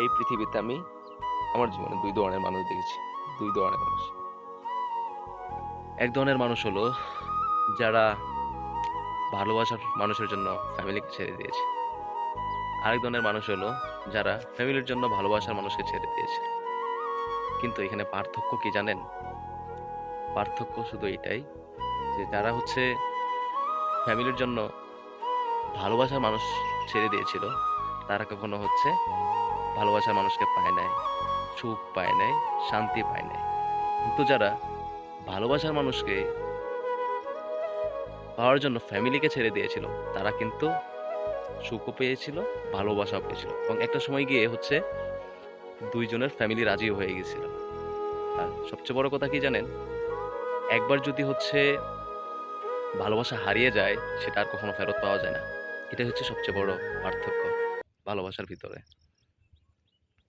এই পৃথিবীতে আমি আমার জীবনে দুই ধরনের মানুষ দেখেছি। দুই ধরনের মানুষ। এক ধরনের মানুষ হলো যারা ভালোবাসার মানুষের জন্য ফ্যামিলিকে ছেড়ে দিয়েছে। আরেক ধরনের মানুষ হলো যারা ফ্যামিলির জন্য ভালোবাসার মানুষকে ছেড়ে দিয়েছে। কিন্তু এখানে পার্থক্য কি জানেন? পার্থক্য শুধু এটাই যে যারা হচ্ছে ফ্যামিলির জন্য ভালোবাসার মানুষ ছেড়ে দিয়েছিল, তারা কখনো হচ্ছে ভালোবাসার মানুষকে পায় নাই, সুখ পায় নাই, শান্তি পায় নাই। কিন্তু যারা ভালোবাসার মানুষকে পাওয়ার জন্য ফ্যামিলিকে ছেড়ে দিয়েছিল, তারা কিন্তু সুখও পেয়েছিল, ভালোবাসাও পেয়েছিল, এবং একটা সময় গিয়ে হচ্ছে দুইজনের ফ্যামিলি রাজি হয়ে গেছিল। আর সবচেয়ে বড় কথা কি জানেন? একবার যদি হচ্ছে ভালোবাসা হারিয়ে যায়, সেটা আর কখনো ফেরত পাওয়া যায় না। এটাই হচ্ছে সবচেয়ে বড় পার্থক্য ভালোবাসার ভিতরে।